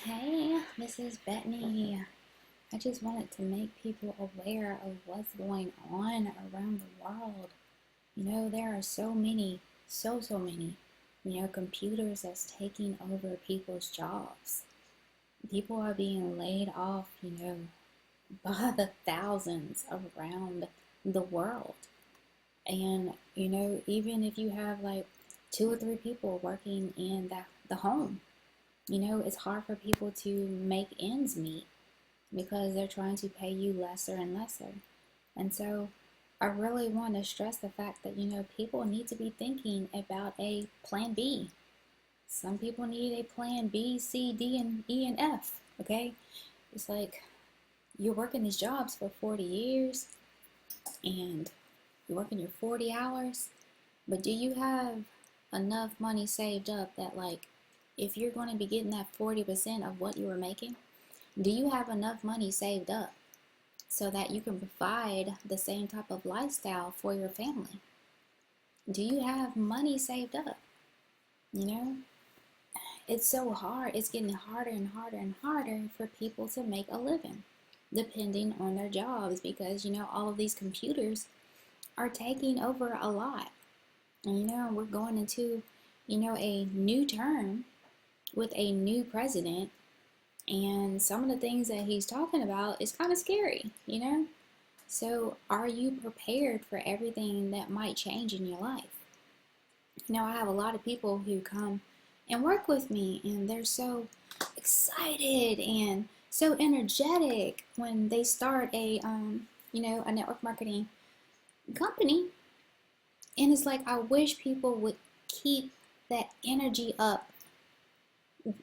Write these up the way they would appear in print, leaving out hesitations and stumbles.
Hey, this is Betony. I just wanted to make people aware of what's going on around the world. There are so many, so many, computers that's taking over people's jobs. People are being laid off, by the thousands around the world. And, even if you have like two or three people working in the home, it's hard for people to make ends meet because they're trying to pay you lesser and lesser. And so I really want to stress the fact that, people need to be thinking about a plan B. Some people need a plan B, C, D, and E, and F, okay? It's like you're working these jobs for 40 years and you're working your 40 hours, but do you have enough money saved up that, like, if you're going to be getting that 40% of what you were making, do you have enough money saved up so that you can provide the same type of lifestyle for your family? Do you have money saved up? You know, it's so hard. It's getting harder and harder and harder for people to make a living depending on their jobs because, all of these computers are taking over a lot. And, we're going into, a new term with a new president. And some of the things that he's talking about is kind of scary. So are you prepared for everything that might change in your life? I have a lot of people who come and work with me, and they're so excited and so energetic when they start a network marketing company. And it's like, I wish people would keep that energy up,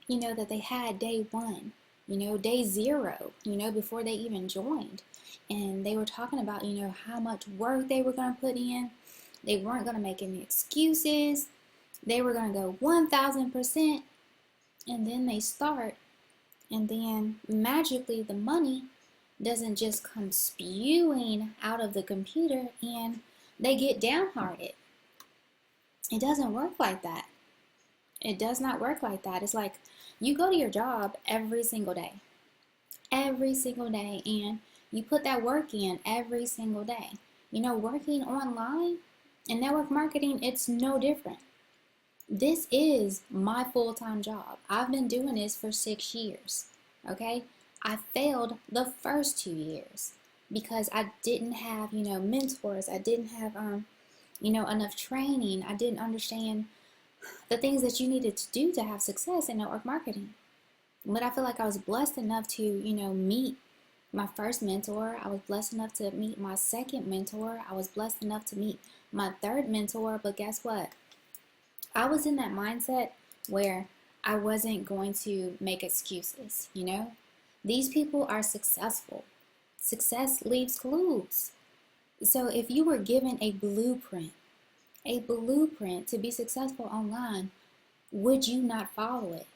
that they had day one, day zero, before they even joined. And they were talking about, how much work they were going to put in. They weren't going to make any excuses. They were going to go 1000%. And then they start. And then magically the money doesn't just come spewing out of the computer and they get downhearted. It doesn't work like that. It does not work like that. It's like you go to your job every single day, and you put that work in every single day. Working online and network marketing, it's no different. This is my full-time job. I've been doing this for 6 years, okay? I failed the first 2 years because I didn't have, mentors. I didn't have, enough training. I didn't understand the things that you needed to do to have success in network marketing. But I feel like I was blessed enough to, meet my first mentor. I was blessed enough to meet my second mentor. I was blessed enough to meet my third mentor. But guess what? I was in that mindset where I wasn't going to make excuses, These people are successful. Success leaves clues. So if you were given a blueprint to be successful online, would you not follow it?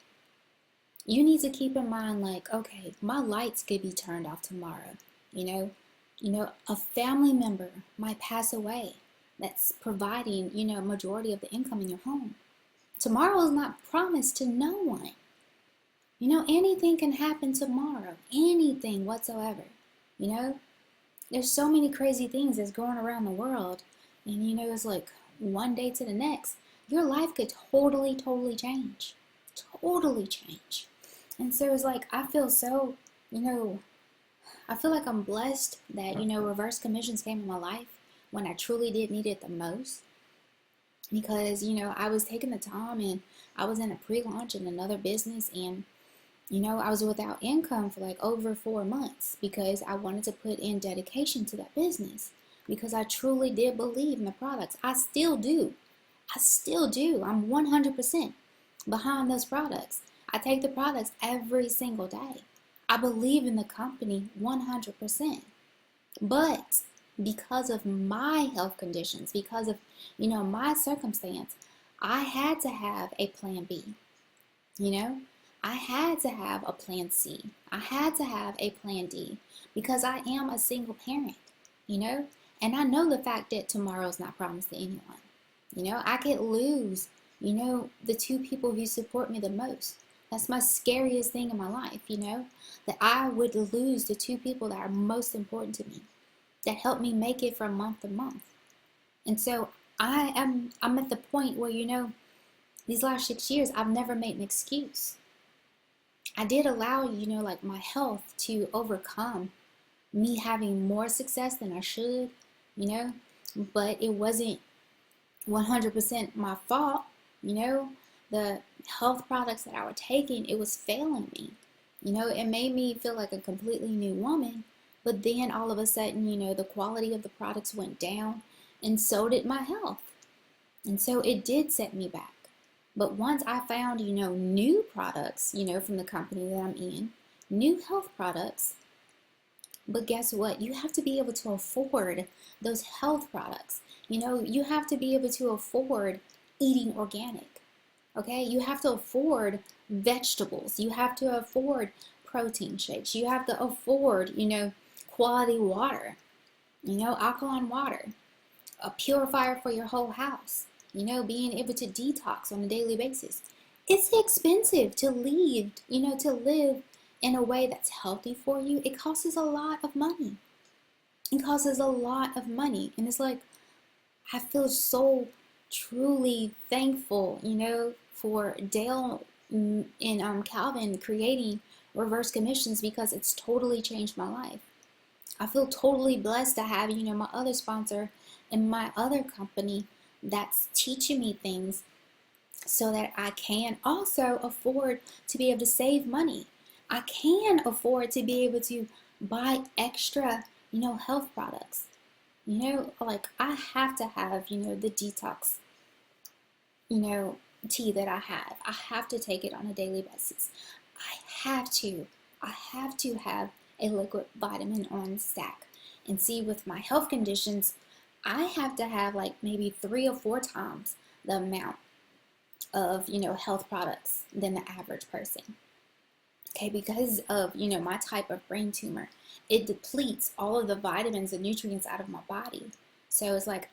You need to keep in mind, like, okay, my lights could be turned off tomorrow. A family member might pass away that's providing, majority of the income in your home. Tomorrow is not promised to no one. Anything can happen tomorrow, anything whatsoever. There's so many crazy things that's going around the world, and it's like one day to the next, your life could totally change. Totally change. And so it's like, I feel so, I feel like I'm blessed that, reverse commissions came in my life when I truly did need it the most. Because, I was taking the time and I was in a pre-launch in another business, and, I was without income for like over 4 months because I wanted to put in dedication to that business because I truly did believe in the products. I still do. I'm 100% behind those products. I take the products every single day. I believe in the company 100%. But because of my health conditions, because of, my circumstance, I had to have a plan B. I had to have a plan C. I had to have a plan D because I am a single parent, and I know the fact that tomorrow's not promised to anyone. I could lose, the two people who support me the most. That's my scariest thing in my life, that I would lose the two people that are most important to me, that help me make it from month to month. And so I'm at the point where, these last 6 years, I've never made an excuse. I did allow, like my health to overcome me having more success than I should, but it wasn't 100% my fault, the health products that I was taking, it was failing me. It made me feel like a completely new woman, but then all of a sudden, the quality of the products went down and so did my health. And so it did set me back. But once I found, new products, from the company that I'm in, new health products, but guess what? You have to be able to afford those health products. You have to be able to afford eating organic. Okay? You have to afford vegetables. You have to afford protein shakes. You have to afford, quality water, alkaline water, a purifier for your whole house, being able to detox on a daily basis. It's expensive to live in a way that's healthy for you. It costs a lot of money. It costs a lot of money. And it's like, I feel so truly thankful, for Dale and Calvin creating reverse commissions, because it's totally changed my life. I feel totally blessed to have, my other sponsor and my other company that's teaching me things so that I can also afford to be able to save money. I can afford to be able to buy extra, health products. Like I have to have, the detox, tea that I have. I have to take it on a daily basis. I have to have a liquid vitamin on stack. And see, with my health conditions, I have to have like maybe 3 or 4 times the amount of, health products than the average person. Okay, because of, my type of brain tumor, it depletes all of the vitamins and nutrients out of my body. So it's like,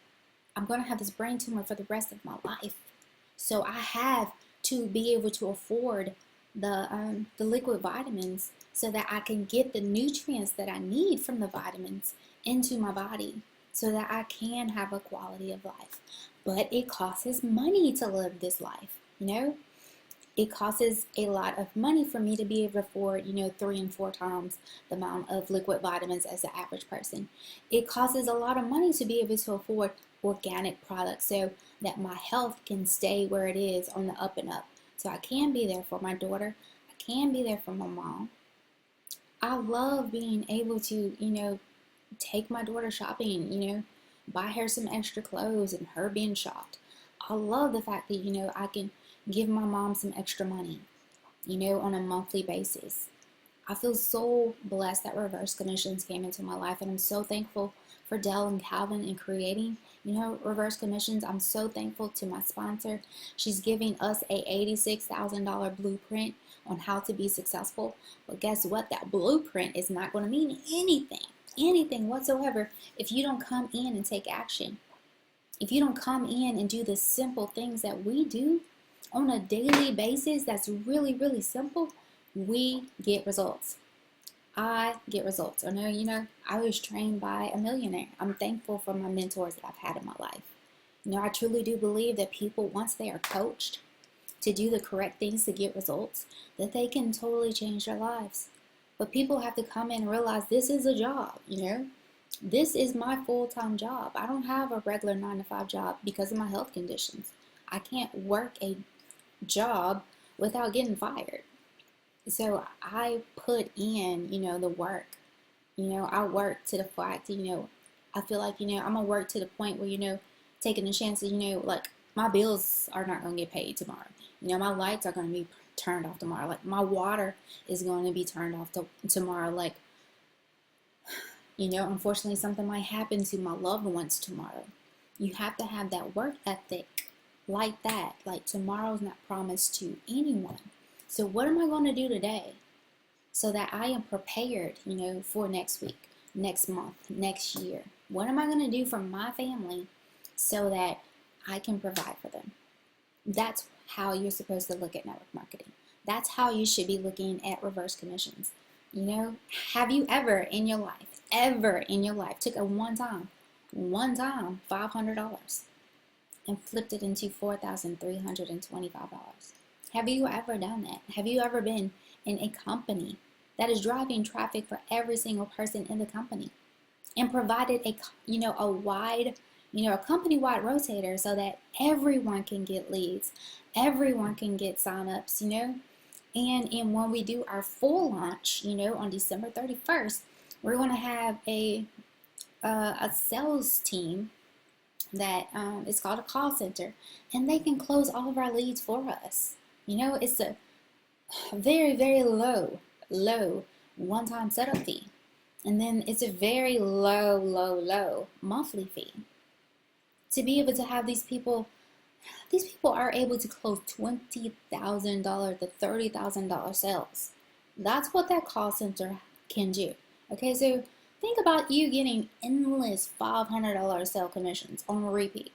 I'm going to have this brain tumor for the rest of my life. So I have to be able to afford the liquid vitamins so that I can get the nutrients that I need from the vitamins into my body so that I can have a quality of life. But it costs money to live this life, It costs a lot of money for me to be able to afford, 3 and 4 times the amount of liquid vitamins as the average person. It costs a lot of money to be able to afford organic products so that my health can stay where it is on the up and up. So I can be there for my daughter. I can be there for my mom. I love being able to, take my daughter shopping, buy her some extra clothes and her being shopped. I love the fact that, I can give my mom some extra money, on a monthly basis. I feel so blessed that reverse commissions came into my life, and I'm so thankful for Dell and Calvin in creating, reverse commissions. I'm so thankful to my sponsor. She's giving us a $86,000 blueprint on how to be successful. But guess what? That blueprint is not going to mean anything whatsoever if you don't come in and take action. If you don't come in and do the simple things that we do on a daily basis, that's really, really simple, we get results. I get results. I know, I was trained by a millionaire. I'm thankful for my mentors that I've had in my life. I truly do believe that people, once they are coached to do the correct things to get results, that they can totally change their lives. But people have to come in and realize this is a job, This is my full-time job. I don't have a regular 9-to-5 job because of my health conditions. I can't work a job without getting fired. So I put in, the work. I work to the fact, I feel like, I'm going to work to the point where, taking the chances, like my bills are not going to get paid tomorrow. My lights are going to be turned off tomorrow. Like my water is going to be turned off tomorrow. Like, unfortunately something might happen to my loved ones tomorrow. You have to have that work ethic like that. Like tomorrow's not promised to anyone. So what am I going to do today so that I am prepared, for next week, next month, next year? What am I going to do for my family so that I can provide for them? That's how you're supposed to look at network marketing. That's how you should be looking at reverse commissions. You know, have you ever in your life, took a one-time $500 and flipped it into $4,325? Have you ever done that? Have you ever been in a company that is driving traffic for every single person in the company and provided a company-wide rotator so that everyone can get leads, everyone can get signups, and when we do our full launch, on December 31st, we're going to have a sales team that is called a call center, and they can close all of our leads for us. It's a very, very low one-time setup fee. And then it's a very low monthly fee. To be able to have these people are able to close $20,000 to $30,000 sales. That's what that call center can do. Okay, so think about you getting endless $500 sale commissions on repeat.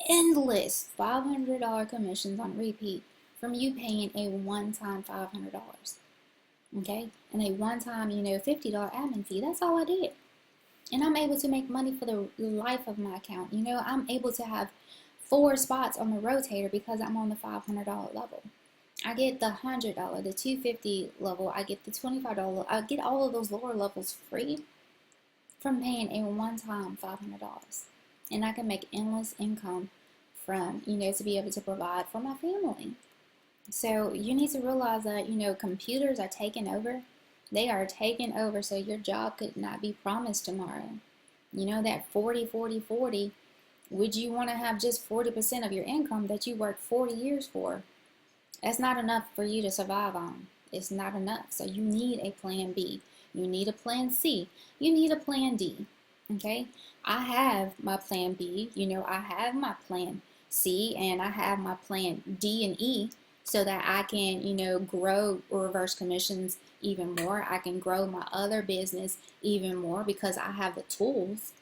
Endless $500 commissions on repeat from you paying a one-time $500. Okay, and a one-time, $50 admin fee. That's all I did. And I'm able to make money for the life of my account. I'm able to have 4 spots on the rotator because I'm on the $500 level. I get the $100, the $250 level. I get the $25. I get all of those lower levels free from paying a one-time $500. And I can make endless income from, to be able to provide for my family. So you need to realize that, computers are taking over. They are taking over, so your job could not be promised tomorrow. That 40. Would you want to have just 40% of your income that you worked 40 years for? That's not enough for you to survive on. It's not enough. So you need a plan B. You need a plan C. You need a plan D. Okay? I have my plan B. I have my plan C, and I have my plan D and E, so that I can, grow reverse commissions even more. I can grow my other business even more because I have the tools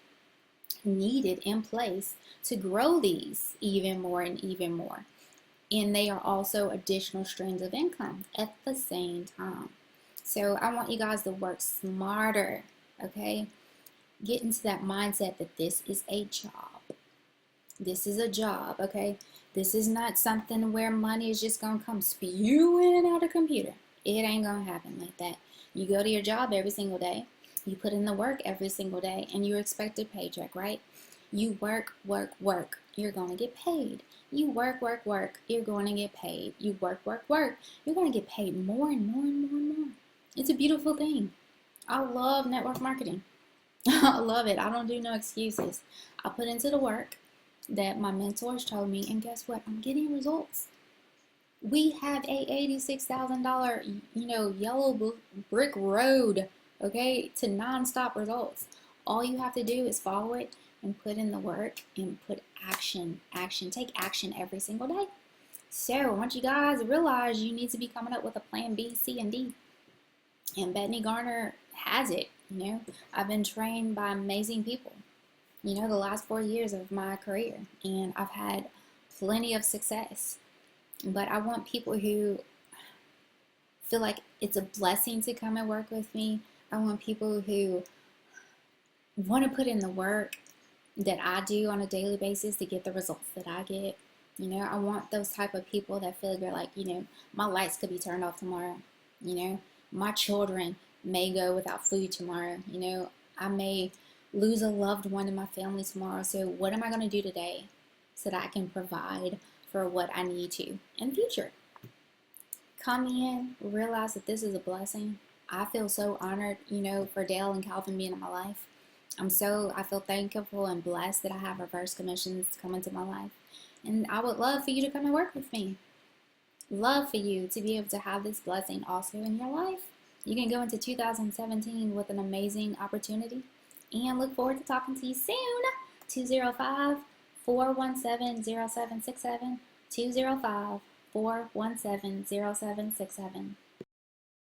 needed in place to grow these even more and even more. And they are also additional streams of income at the same time. So I want you guys to work smarter, okay? Get into that mindset that this is a job. This is a job, okay? This is not something where money is just going to come spewing out of the computer. It ain't going to happen like that. You go to your job every single day. You put in the work every single day, and you expect a paycheck, right? You work. You're going to get paid. You work. You're going to get paid. You work. You're going to get paid more and more and more and more. It's a beautiful thing. I love network marketing. I love it. I don't do no excuses. I put into the work that my mentors told me, and guess what? I'm getting results. We have a $86,000, yellow brick road, okay, to nonstop results. All you have to do is follow it and put in the work and put action. Take action every single day. So I want you guys to realize you need to be coming up with a plan B, C, and D. And Betony Garner has it. I've been trained by amazing people, the last 4 years of my career, and I've had plenty of success. But I want people who feel like it's a blessing to come and work with me. I want people who want to put in the work that I do on a daily basis to get the results that I get. I want those type of people that feel like, my lights could be turned off tomorrow. My children may go without food tomorrow. I may lose a loved one in my family tomorrow. So what am I going to do today so that I can provide for what I need to in the future? Come in, realize that this is a blessing. I feel so honored, for Dale and Calvin being in my life. I feel thankful and blessed that I have reverse commissions come into my life. And I would love for you to come and work with me. Love for you to be able to have this blessing also in your life. You can go into 2017 with an amazing opportunity. And look forward to talking to you soon. 205-417-0767. 205-417-0767.